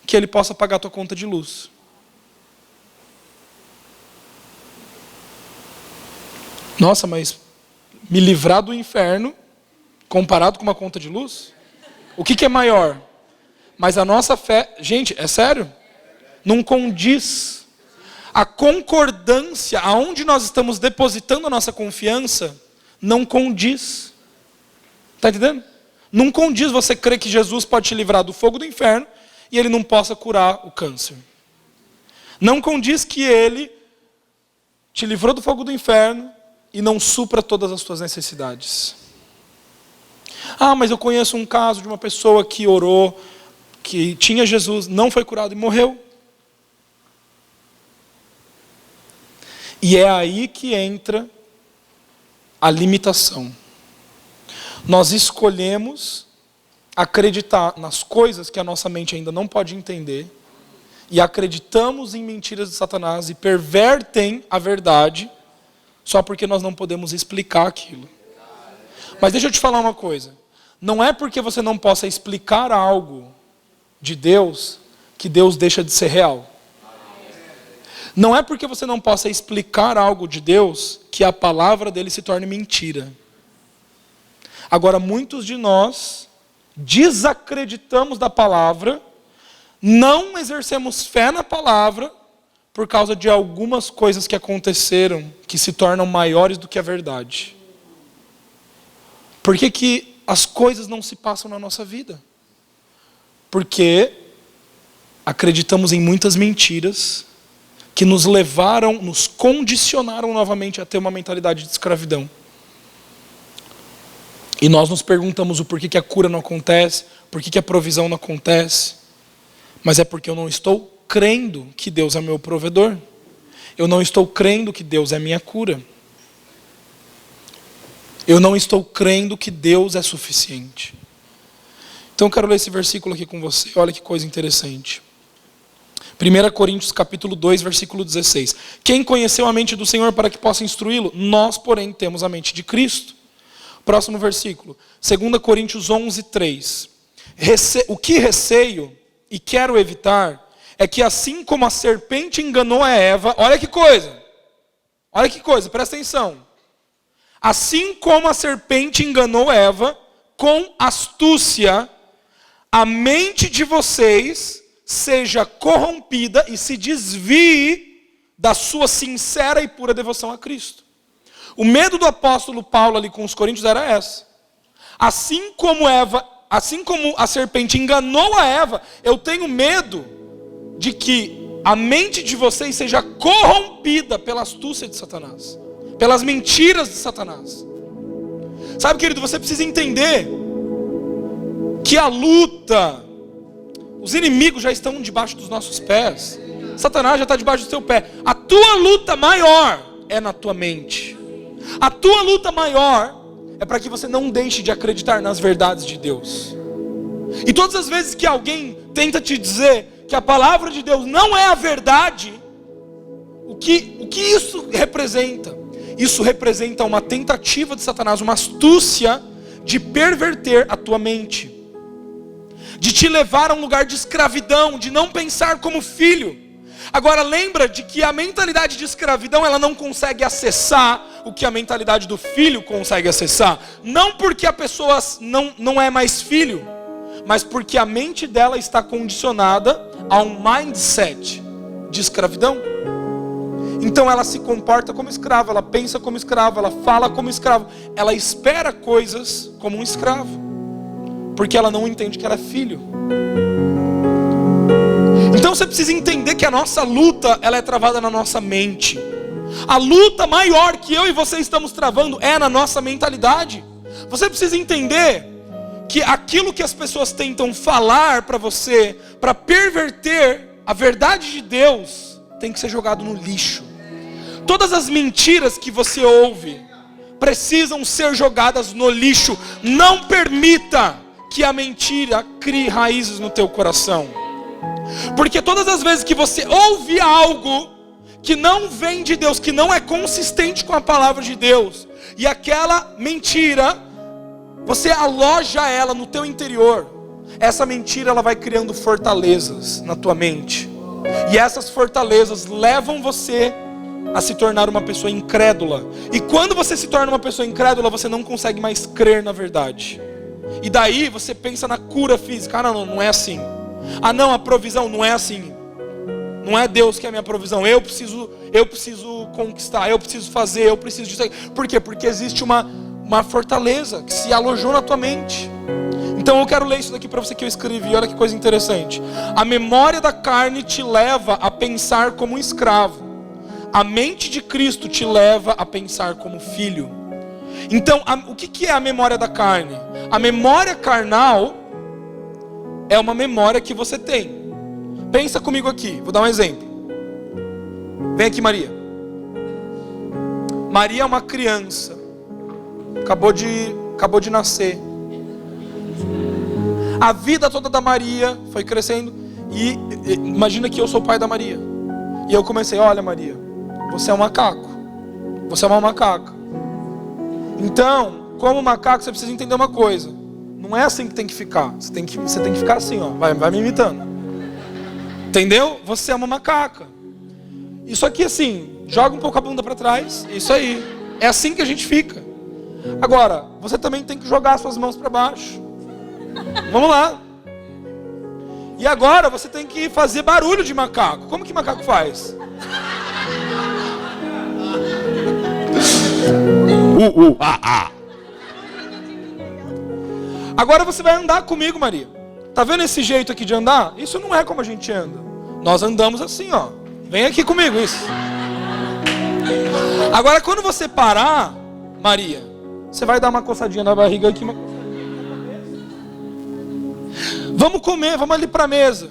que ele possa pagar a tua conta de luz. Nossa, mas me livrar do inferno, comparado com uma conta de luz? O que é maior? Mas a nossa fé, gente, é sério? Não condiz. A concordância, aonde nós estamos depositando a nossa confiança, não condiz. Está entendendo? Não condiz você crer que Jesus pode te livrar do fogo do inferno e ele não possa curar o câncer. Não condiz que ele te livrou do fogo do inferno e não supra todas as tuas necessidades. Ah, mas eu conheço um caso de uma pessoa que orou, que tinha Jesus, não foi curado e morreu. E é aí que entra a limitação. Nós escolhemos acreditar nas coisas que a nossa mente ainda não pode entender, e acreditamos em mentiras de Satanás e pervertem a verdade, só porque nós não podemos explicar aquilo. Mas deixa eu te falar uma coisa. Não é porque você não possa explicar algo de Deus, que Deus deixa de ser real. Não é porque você não possa explicar algo de Deus, que a palavra dele se torne mentira. Agora, muitos de nós desacreditamos da palavra, não exercemos fé na palavra, por causa de algumas coisas que aconteceram, que se tornam maiores do que a verdade. Por que as coisas não se passam na nossa vida? Porque acreditamos em muitas mentiras, que nos levaram, nos condicionaram novamente a ter uma mentalidade de escravidão. E nós nos perguntamos o porquê que a cura não acontece, porquê que a provisão não acontece. Mas é porque eu não estou crendo que Deus é meu provedor. Eu não estou crendo que Deus é minha cura. Eu não estou crendo que Deus é suficiente. Então eu quero ler esse versículo aqui com você. Olha que coisa interessante. 1 Coríntios capítulo 2, versículo 16. Quem conheceu a mente do Senhor para que possa instruí-lo? Nós, porém, temos a mente de Cristo. Próximo versículo. 2 Coríntios 11, 3. O que receio e quero evitar é que assim como a serpente enganou a Eva, olha que coisa, presta atenção. Assim como a serpente enganou Eva, com astúcia, a mente de vocês seja corrompida e se desvie da sua sincera e pura devoção a Cristo. O medo do apóstolo Paulo ali com os coríntios era essa. Assim como a serpente enganou a Eva, eu tenho medo de que a mente de vocês seja corrompida pela astúcia de Satanás, pelas mentiras de Satanás. Sabe, querido, você precisa entender que a luta, os inimigos já estão debaixo dos nossos pés. Satanás já está debaixo do seu pé. A tua luta maior é na tua mente. A tua luta maior é para que você não deixe de acreditar nas verdades de Deus. E todas as vezes que alguém tenta te dizer que a palavra de Deus não é a verdade, o que isso representa? Isso representa uma tentativa de Satanás, uma astúcia de perverter a tua mente, de te levar a um lugar de escravidão, de não pensar como filho. Agora lembra de que a mentalidade de escravidão, ela não consegue acessar o que a mentalidade do filho consegue acessar. Não porque a pessoa não é mais filho, mas porque a mente dela está condicionada a um mindset de escravidão. Então ela se comporta como escrava, ela pensa como escrava, ela fala como escravo, ela espera coisas como um escravo, porque ela não entende que ela é filho. Então você precisa entender que a nossa luta, ela é travada na nossa mente. A luta maior que eu e você estamos travando é na nossa mentalidade. Você precisa entender que aquilo que as pessoas tentam falar para você, para perverter a verdade de Deus, tem que ser jogado no lixo. Todas as mentiras que você ouve precisam ser jogadas no lixo. Não permita que a mentira crie raízes no teu coração. Porque todas as vezes que você ouve algo que não vem de Deus, que não é consistente com a palavra de Deus, e aquela mentira, você aloja ela no teu interior, essa mentira ela vai criando fortalezas na tua mente. E essas fortalezas levam você a se tornar uma pessoa incrédula. E quando você se torna uma pessoa incrédula, você não consegue mais crer na verdade. E daí você pensa na cura física. Ah, não é assim. Ah não, a provisão não é assim. Não é Deus que é a minha provisão. Eu preciso conquistar, eu preciso fazer, eu preciso disso. Por quê? Porque existe uma fortaleza que se alojou na tua mente. Então eu quero ler isso daqui para você que eu escrevi. Olha que coisa interessante. A memória da carne te leva a pensar como um escravo. A mente de Cristo te leva a pensar como filho. Então, o que é a memória da carne? A memória carnal é uma memória que você tem. Pensa comigo aqui, vou dar um exemplo. Vem aqui, Maria. Maria é uma criança. acabou de nascer. A vida toda da Maria foi crescendo. E imagina que eu sou o pai da Maria. E eu comecei, olha Maria, você é um macaco. Você é uma macaca. Então, como macaco, você precisa entender uma coisa. Não é assim que tem que ficar. Você tem que ficar assim, ó. Vai me imitando. Entendeu? Você é uma macaca. Isso aqui assim, joga um pouco a bunda para trás. Isso aí. É assim que a gente fica. Agora, você também tem que jogar as suas mãos para baixo. Vamos lá. E agora você tem que fazer barulho de macaco. Como que macaco faz? Agora você vai andar comigo, Maria. Tá vendo esse jeito aqui de andar? Isso não é como a gente anda. Nós andamos assim, ó. Vem aqui comigo, isso. Agora quando você parar, Maria, você vai dar uma coçadinha na barriga aqui. Vamos comer, vamos ali pra mesa.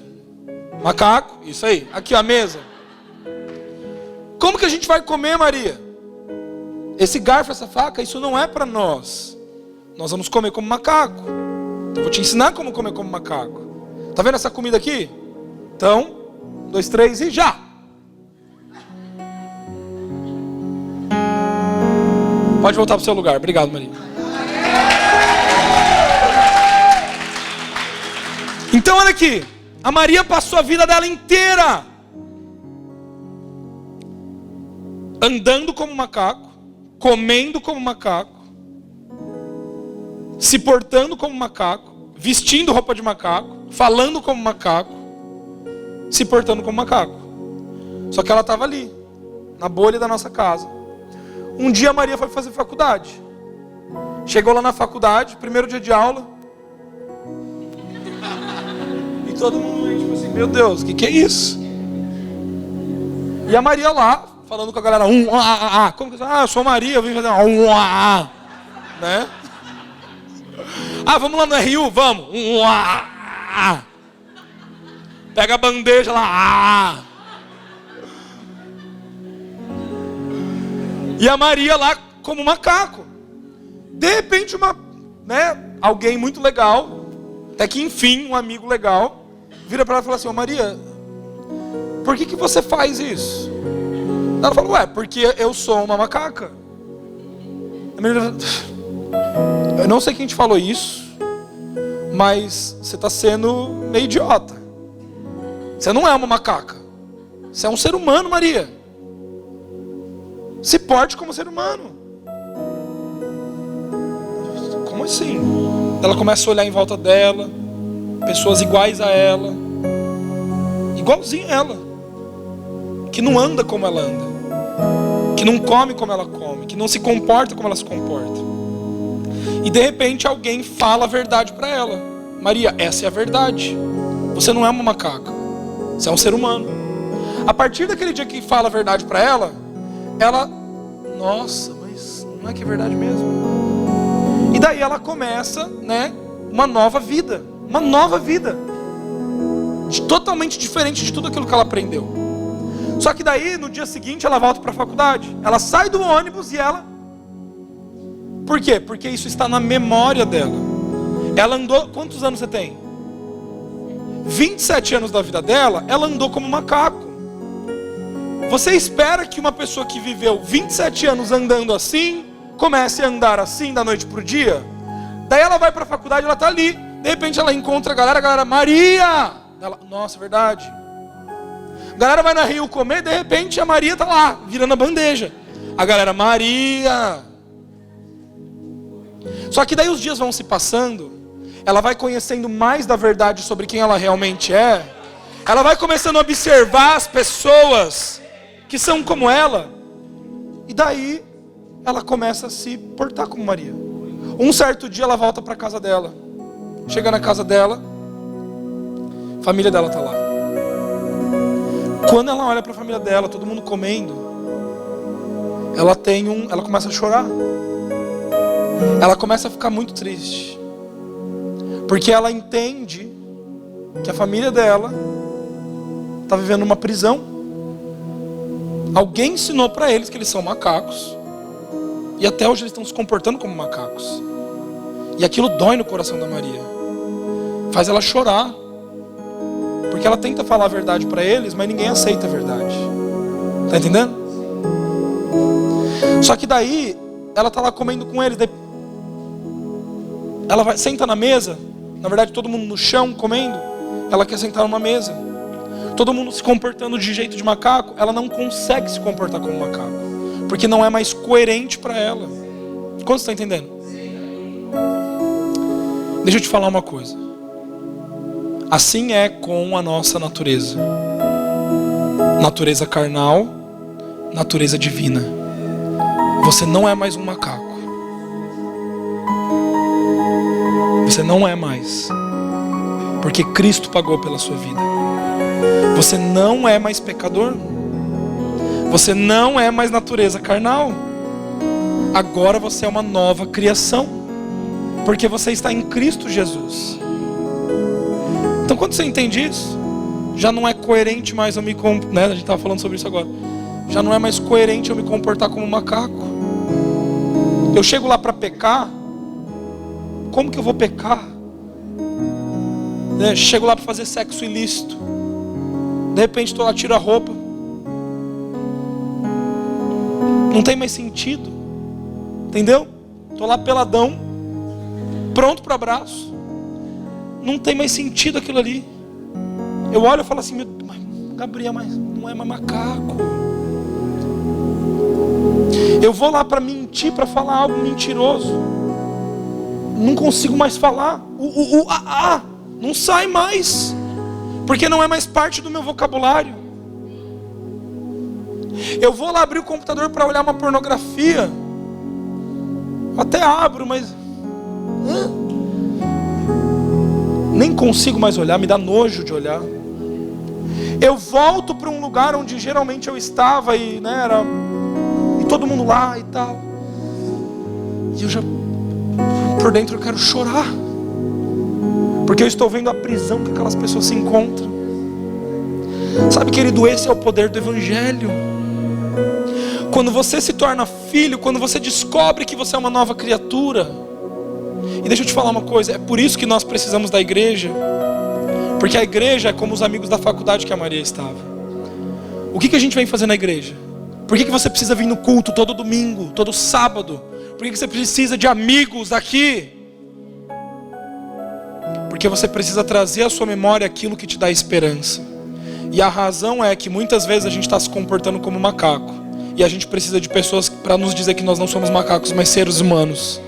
Macaco, isso aí. Aqui ó, a mesa. Como que a gente vai comer, Maria? Esse garfo, essa faca, isso não é para nós. Nós vamos comer como macaco. Então, eu vou te ensinar como comer como macaco. Tá vendo essa comida aqui? Então, 1, 2, 3 e já! Pode voltar para o seu lugar. Obrigado, Maria. Então, olha aqui. A Maria passou a vida dela inteira andando como macaco, comendo como macaco, se portando como macaco, vestindo roupa de macaco, falando como macaco, se portando como macaco. Só que ela estava ali, na bolha da nossa casa. Um dia a Maria foi fazer faculdade. Chegou lá na faculdade, primeiro dia de aula. E todo mundo, tipo assim, meu Deus, o que é isso? E a Maria lá, falando com a galera, como que eu sou Maria, eu vim fazer né? Vamos lá no RU, vamos. Pega a bandeja lá. E a Maria lá como macaco. De repente alguém muito legal, até que enfim, um amigo legal, vira para ela e fala assim, Maria, por que você faz isso? Ela falou, porque eu sou uma macaca. A menina, eu não sei quem te falou isso, mas você está sendo meio idiota. Você não é uma macaca. Você é um ser humano, Maria. Se porte como ser humano. Como assim? Ela começa a olhar em volta dela, pessoas iguais a ela, igualzinho a ela, que não anda como ela anda, que não come como ela come, que não se comporta como ela se comporta. E de repente alguém fala a verdade para ela. Maria, essa é a verdade. Você não é uma macaca. Você é um ser humano. A partir daquele dia que fala a verdade para ela, nossa, mas não é que é verdade mesmo? E daí ela começa, uma nova vida. Uma nova vida. Totalmente diferente de tudo aquilo que ela aprendeu. Só que daí, no dia seguinte, ela volta para a faculdade. Ela sai do ônibus e ela... Por quê? Porque isso está na memória dela. Ela andou... Quantos anos você tem? 27 anos da vida dela, ela andou como macaco. Você espera que uma pessoa que viveu 27 anos andando assim, comece a andar assim da noite para o dia? Daí ela vai para a faculdade, ela está ali. De repente ela encontra a galera, Maria! Ela, nossa, verdade. A galera vai na Rio comer, de repente a Maria está lá, virando a bandeja. A galera, Maria! Só que daí os dias vão se passando, ela vai conhecendo mais da verdade sobre quem ela realmente é. Ela vai começando a observar as pessoas que são como ela. E daí ela começa a se portar como Maria. Um certo dia ela volta para a casa dela. Chega na casa dela, a família dela está lá. Quando ela olha para a família dela, todo mundo comendo, ela começa a chorar. Ela começa a ficar muito triste. Porque ela entende que a família dela está vivendo uma prisão. Alguém ensinou para eles que eles são macacos. E até hoje eles estão se comportando como macacos. E aquilo dói no coração da Maria. Faz ela chorar. Porque ela tenta falar a verdade para eles, mas ninguém aceita a verdade. Tá entendendo? Só que daí, ela tá lá comendo com eles. Daí ela senta na mesa. Na verdade, todo mundo no chão comendo. Ela quer sentar numa mesa. Todo mundo se comportando de jeito de macaco. Ela não consegue se comportar como macaco. Porque não é mais coerente para ela. Quantos estão entendendo? Deixa eu te falar uma coisa. Assim é com a nossa natureza. Natureza carnal, natureza divina. Você não é mais um macaco. Você não é mais. Porque Cristo pagou pela sua vida. Você não é mais pecador. Você não é mais natureza carnal. Agora você é uma nova criação. Porque você está em Cristo Jesus. Então quando você entende isso, já não é coerente mais eu me comportar, né? A gente estava falando sobre isso agora. Já não é mais coerente eu me comportar como um macaco. Eu chego lá para pecar. Como que eu vou pecar? Né? Chego lá para fazer sexo ilícito. De repente estou lá, tiro a roupa. Não tem mais sentido. Entendeu? Estou lá peladão, pronto para abraço. Não tem mais sentido aquilo ali. Eu olho e falo assim, Gabriel, mas não é mais macaco. Eu vou lá para mentir, para falar algo mentiroso. Não consigo mais falar. Não sai mais. Porque não é mais parte do meu vocabulário. Eu vou lá abrir o computador para olhar uma pornografia. Até abro, mas nem consigo mais olhar, me dá nojo de olhar. Eu volto para um lugar onde geralmente eu estava e, né, e todo mundo lá e tal. E eu já, por dentro, eu quero chorar. Porque eu estou vendo a prisão que aquelas pessoas se encontram. Sabe, querido, esse é o poder do Evangelho. Quando você se torna filho, quando você descobre que você é uma nova criatura. E deixa eu te falar uma coisa, é por isso que nós precisamos da igreja. Porque a igreja é como os amigos da faculdade que a Maria estava. O que a gente vem fazer na igreja? Por que você precisa vir no culto todo domingo, todo sábado? Por que você precisa de amigos aqui? Porque você precisa trazer à sua memória aquilo que te dá esperança. E a razão é que muitas vezes a gente está se comportando como macaco. E a gente precisa de pessoas para nos dizer que nós não somos macacos, mas seres humanos.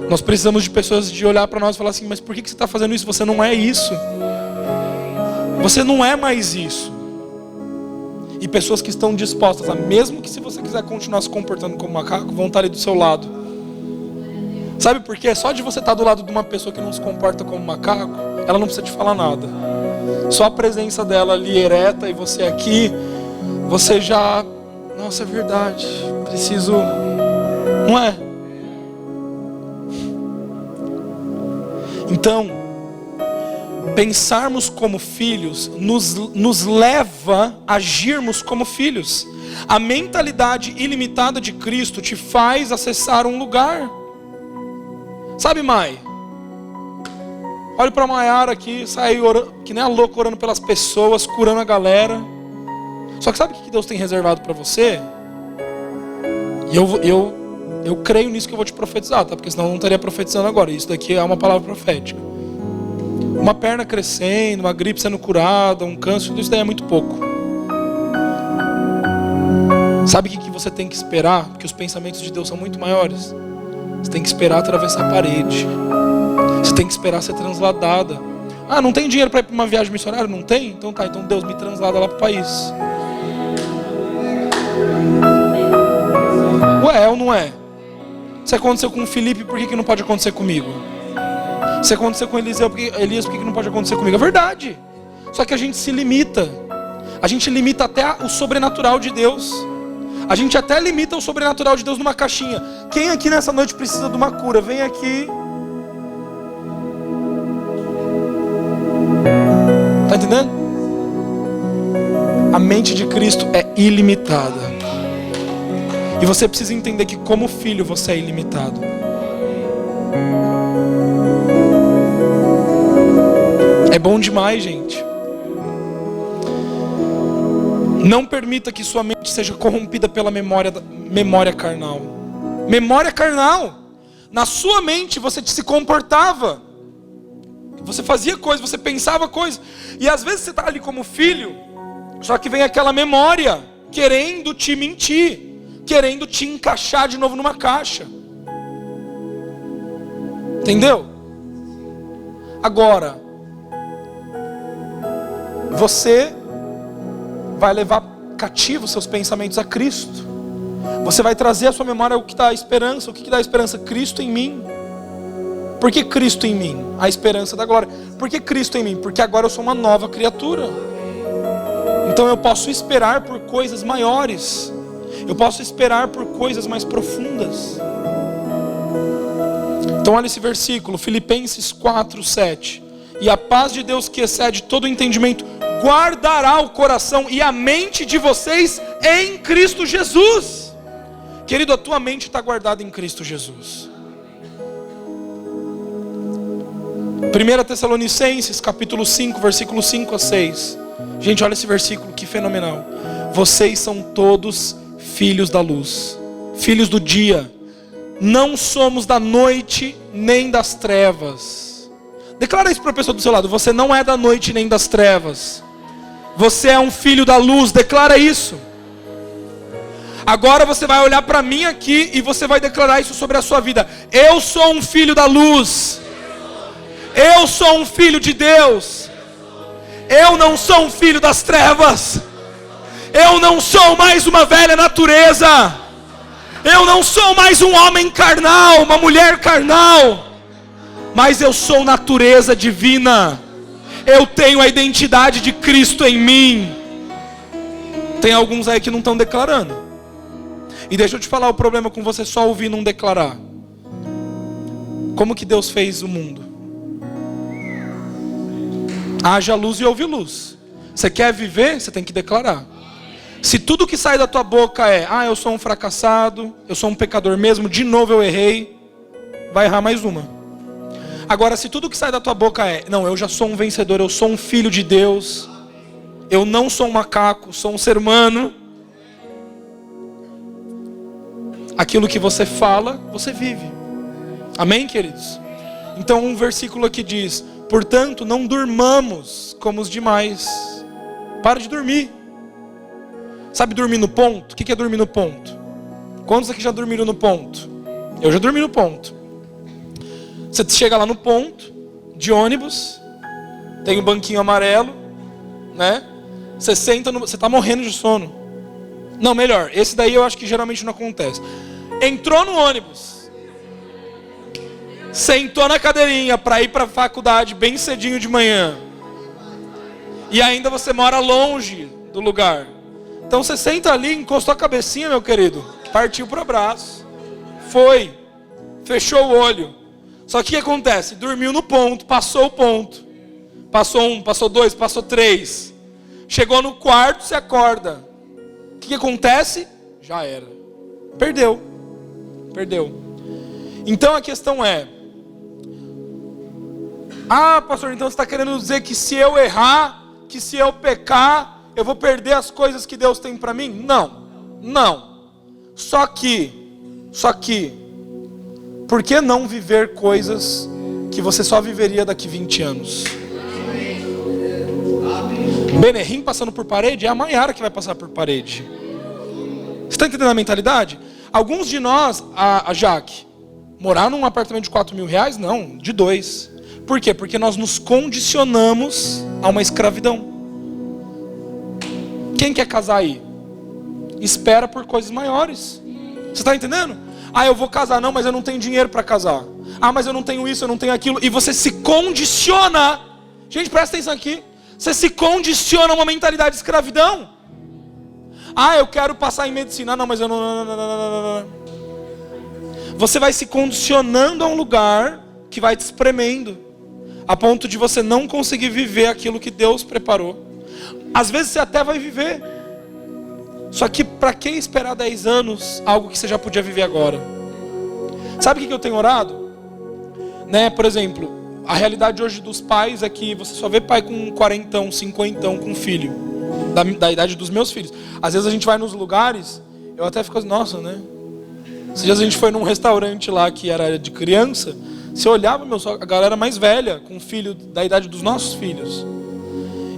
Nós precisamos de pessoas de olhar para nós e falar assim, mas por que você está fazendo isso? Você não é isso. Você não é mais isso. E pessoas que estão dispostas a, mesmo que se você quiser continuar se comportando como macaco, vão estar ali do seu lado. Sabe por quê? Só de você estar do lado de uma pessoa que não se comporta como macaco, ela não precisa te falar nada. Só a presença dela ali ereta e você aqui, você já... Nossa, é verdade. Preciso... Não é? Então, pensarmos como filhos nos leva a agirmos como filhos. A mentalidade ilimitada de Cristo te faz acessar um lugar. Sabe, Mai? Olha para a Maiara aqui, sai orando, que nem a louca orando pelas pessoas, curando a galera. Só que sabe o que Deus tem reservado para você? E eu creio nisso que eu vou te profetizar, tá? Porque senão eu não estaria profetizando agora. Isso daqui é uma palavra profética. Uma perna crescendo, uma gripe sendo curada, um câncer, tudo isso daí é muito pouco. Sabe o que você tem que esperar? Porque os pensamentos de Deus são muito maiores. Você tem que esperar atravessar a parede. Você tem que esperar ser transladada. Ah, não tem dinheiro para ir para uma viagem missionária? Não tem? Então tá, então Deus me translada lá para o país. Ué, é ou não é? Se aconteceu com o Felipe, por que não pode acontecer comigo? Se aconteceu com Elias, por que não pode acontecer comigo? É verdade. Só que a gente se limita. A gente limita até o sobrenatural de Deus. A gente até limita o sobrenatural de Deus numa caixinha. Quem aqui nessa noite precisa de uma cura? Vem aqui. Tá entendendo? A mente de Cristo é ilimitada. E você precisa entender que como filho você é ilimitado. É bom demais, gente. Não permita que sua mente seja corrompida pela memória carnal. Memória carnal. Na sua mente você se comportava. Você fazia coisas, você pensava coisas. E às vezes você está ali como filho, só que vem aquela memória querendo te mentir, querendo te encaixar de novo numa caixa. Entendeu? Agora, você vai levar cativo seus pensamentos a Cristo. Você vai trazer à sua memória o que dá esperança. O que dá esperança? Cristo em mim. Por que Cristo em mim? A esperança da glória. Por que Cristo em mim? Porque agora eu sou uma nova criatura. Então eu posso esperar por coisas maiores. Eu posso esperar por coisas mais profundas. Então olha esse versículo, Filipenses 4:7. E a paz de Deus que excede todo entendimento guardará o coração e a mente de vocês em Cristo Jesus. Querido, a tua mente está guardada em Cristo Jesus. 1 Tessalonicenses capítulo 5, versículo 5 a 6. Gente, olha esse versículo, que fenomenal. Vocês são todos filhos da luz, filhos do dia. Não somos da noite nem das trevas. Declara isso para a pessoa do seu lado. Você não é da noite nem das trevas. Você é um filho da luz. Declara isso. Agora você vai olhar para mim aqui e você vai declarar isso sobre a sua vida. Eu sou um filho da luz. Eu sou um filho de Deus. Eu não sou um filho das trevas. Eu não sou mais uma velha natureza. Eu não sou mais um homem carnal, uma mulher carnal. Mas eu sou natureza divina. Eu tenho a identidade de Cristo em mim. Tem alguns aí que não estão declarando. E deixa eu te falar o problema com você só ouvir e não declarar. Como que Deus fez o mundo? Haja luz e houve luz. Você quer viver? Você tem que declarar. Se tudo que sai da tua boca é: eu sou um fracassado, eu sou um pecador mesmo, de novo eu errei, vai errar mais uma. Agora, se tudo que sai da tua boca é: não, eu já sou um vencedor, eu sou um filho de Deus, eu não sou um macaco, sou um ser humano. Aquilo que você fala, você vive. Amém, queridos? Então um versículo aqui diz: portanto, não durmamos como os demais. Para de dormir. Sabe dormir no ponto? O que é dormir no ponto? Quantos aqui já dormiram no ponto? Eu já dormi no ponto. Você chega lá no ponto de ônibus, tem um banquinho amarelo, né? Você senta, você está morrendo de sono. Não, melhor, esse daí eu acho que geralmente não acontece. Entrou no ônibus, sentou na cadeirinha para ir para a faculdade bem cedinho de manhã, e ainda você mora longe do lugar. Então você senta ali, encostou a cabecinha, meu querido, partiu para o abraço, foi, fechou o olho. Só que o que acontece? Dormiu no ponto, passou o ponto, passou 1, passou 2, passou 3, chegou no quarto, você acorda. O que acontece? Já era, perdeu. Então a questão é: pastor, então você está querendo dizer que se eu errar, que se eu pecar, eu vou perder as coisas que Deus tem para mim? Não. Só que, por que não viver coisas que você só viveria daqui 20 anos? Benerim passando por parede? É a Maiara que vai passar por parede. Você está entendendo a mentalidade? Alguns de nós, a Jaque, morar num apartamento de 4 mil reais? Não, de 2. Por quê? Porque nós nos condicionamos a uma escravidão. Quem quer casar aí? Espera por coisas maiores. Você está entendendo? Eu vou casar, não, mas eu não tenho dinheiro para casar. Mas eu não tenho isso, eu não tenho aquilo. E você se condiciona. Gente, presta atenção aqui. Você se condiciona a uma mentalidade de escravidão. Eu quero passar em medicina. Não, mas eu não. Você vai se condicionando a um lugar que vai te espremendo, a ponto de você não conseguir viver aquilo que Deus preparou. Às vezes você até vai viver, Só que para que esperar 10 anos algo que você já podia viver agora? Sabe o que eu tenho orado? Né? Por exemplo, a realidade hoje dos pais é que você só vê pai com 40, 50 com filho, da idade dos meus filhos. Às vezes a gente vai nos lugares, eu até fico assim, nossa, né? Esses dias a gente foi num restaurante lá que era de criança, você olhava, a galera mais velha, com filho da idade dos nossos filhos.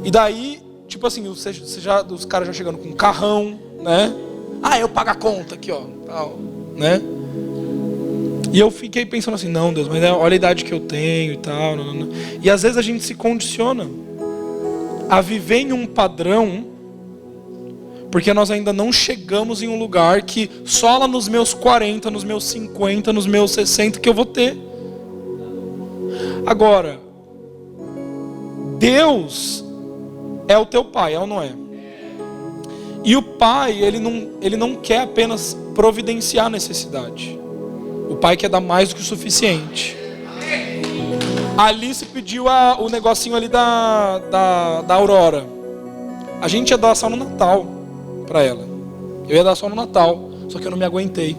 E daí, tipo assim, os caras já chegando com carrão, né? Ah, eu pago a conta aqui, ó, tal, né? E eu fiquei pensando assim, não, Deus, mas olha a idade que eu tenho e tal. Não. E às vezes a gente se condiciona a viver em um padrão, porque nós ainda não chegamos em um lugar que só lá nos meus 40, nos meus 50, nos meus 60 que eu vou ter. Agora, Deus é o teu pai, é ou não é? E o pai, ele não quer apenas providenciar a necessidade. O pai quer dar mais do que o suficiente. A Alice pediu o negocinho ali da Aurora. A gente ia dar só no Natal para ela. Eu ia dar só no Natal, só que eu não me aguentei.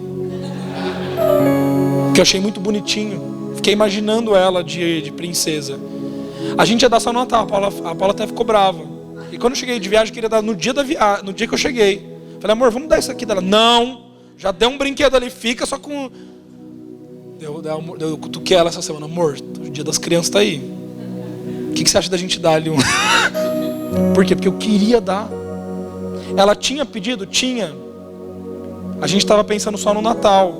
Porque eu achei muito bonitinho. Fiquei imaginando ela de princesa. A gente ia dar só no Natal, a Paula até ficou brava. E quando eu cheguei de viagem, eu queria dar no dia no dia que eu cheguei. Falei, amor, vamos dar isso aqui dela. Não, já deu um brinquedo ali, fica só com... Eu cutuquei ela essa semana, amor, o dia das crianças tá aí. O que você acha da gente dar ali um... Por quê? Porque eu queria dar. Ela tinha pedido? Tinha. A gente estava pensando só no Natal.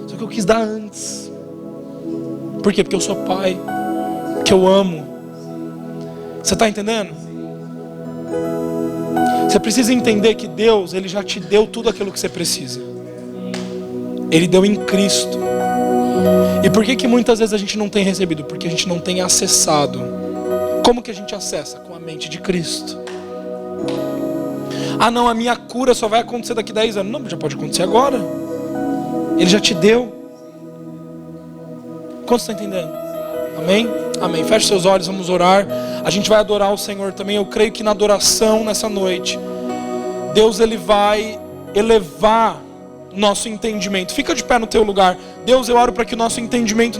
Só que eu quis dar antes. Por quê? Porque eu sou pai. Porque eu amo. Você está entendendo? Você precisa entender que Deus, Ele já te deu tudo aquilo que você precisa. Ele deu em Cristo. E por que muitas vezes a gente não tem recebido? Porque a gente não tem acessado. Como que a gente acessa? Com a mente de Cristo. Ah não, a minha cura só vai acontecer daqui 10 anos. Não, já pode acontecer agora. Ele já te deu. Quantos estão entendendo? Amém? Amém. Feche seus olhos, vamos orar. A gente vai adorar o Senhor também. Eu creio que na adoração nessa noite, Deus Ele vai elevar nosso entendimento. Fica de pé no teu lugar. Deus, eu oro para que o nosso entendimento